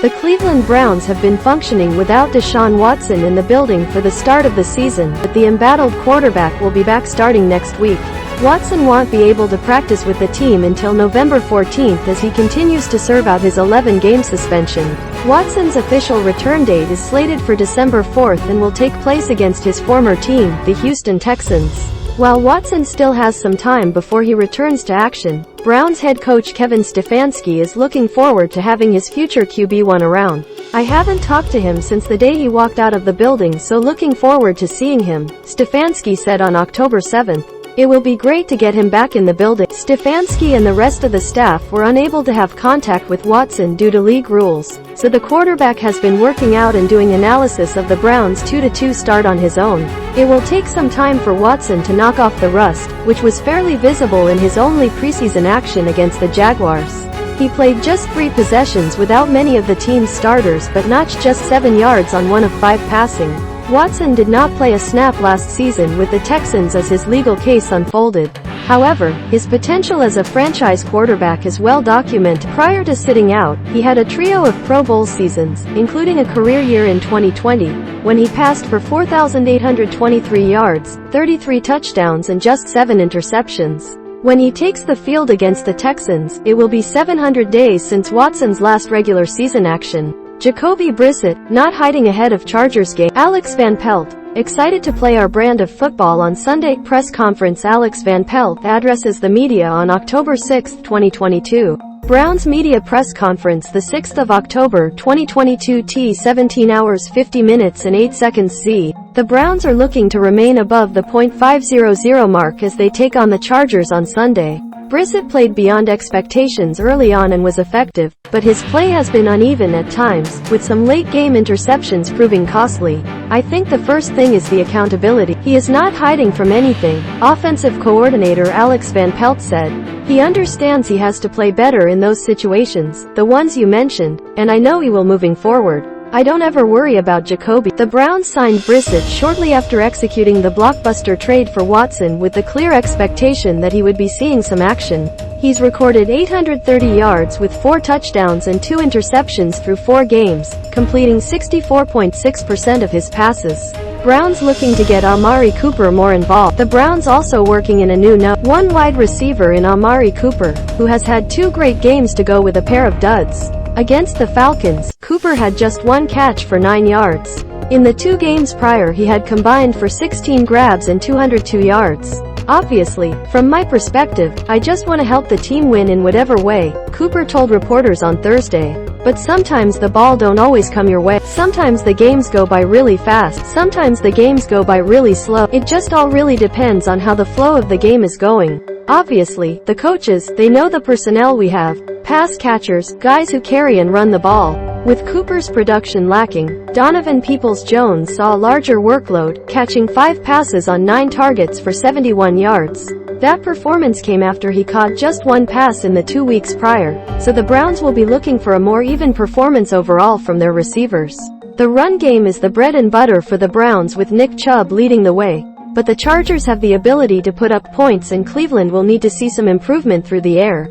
The Cleveland Browns have been functioning without Deshaun Watson in the building for the start of the season, but the embattled quarterback will be back starting next week. Watson won't be able to practice with the team until November 14th as he continues to serve out his 11-game suspension. Watson's official return date is slated for December 4th and will take place against his former team, the Houston Texans. While Watson still has some time before he returns to action, Browns head coach Kevin Stefanski is looking forward to having his future QB1 around. "I haven't talked to him since the day he walked out of the building, so looking forward to seeing him," Stefanski said on October 7th. "It will be great to get him back in the building." Stefanski and the rest of the staff were unable to have contact with Watson due to league rules, so the quarterback has been working out and doing analysis of the Browns' 2-2 start on his own. It will take some time for Watson to knock off the rust, which was fairly visible in his only preseason action against the Jaguars. He played just 3 possessions without many of the team's starters but notched just 7 yards on 1 of 5 passing. Watson did not play a snap last season with the Texans as his legal case unfolded. However, his potential as a franchise quarterback is well documented. Prior to sitting out, he had a trio of Pro Bowl seasons, including a career year in 2020, when he passed for 4,823 yards, 33 touchdowns and just 7 interceptions. When he takes the field against the Texans, it will be 700 days since Watson's last regular season action. Jacoby Brissett, not hiding ahead of Chargers game. Alex Van Pelt, excited to play our brand of football on Sunday. Press conference. Alex Van Pelt addresses the media on October 6, 2022. Browns media press conference, the 6th of October, 2022 T 17 hours 50 minutes and 8 seconds Z. The Browns are looking to remain above the .500 mark as they take on the Chargers on Sunday. Brissett played beyond expectations early on and was effective, but his play has been uneven at times, with some late-game interceptions proving costly. "I think the first thing is the accountability. He is not hiding from anything," offensive coordinator Alex Van Pelt said. "He understands he has to play better in those situations, the ones you mentioned, and I know he will moving forward. I don't ever worry about Jacoby." The Browns signed Brissett shortly after executing the blockbuster trade for Watson with the clear expectation that he would be seeing some action. He's recorded 830 yards with 4 touchdowns and 2 interceptions through 4 games, completing 64.6% of his passes. Browns looking to get Amari Cooper more involved. The Browns also working in a new one wide receiver in Amari Cooper, who has had 2 great games to go with a pair of duds. Against the Falcons, Cooper had just 1 catch for 9 yards. In the 2 games prior he had combined for 16 grabs and 202 yards. "Obviously, from my perspective, I just want to help the team win in whatever way," Cooper told reporters on Thursday. "But sometimes the ball don't always come your way. Sometimes the games go by really fast. Sometimes the games go by really slow. It just all really depends on how the flow of the game is going. Obviously, the coaches, they know the personnel we have. Pass catchers, guys who carry and run the ball." With Cooper's production lacking, Donovan Peoples-Jones saw a larger workload, catching 5 passes on 9 targets for 71 yards. That performance came after he caught just 1 pass in the 2 weeks prior, so the Browns will be looking for a more even performance overall from their receivers. The run game is the bread and butter for the Browns with Nick Chubb leading the way, but the Chargers have the ability to put up points and Cleveland will need to see some improvement through the air.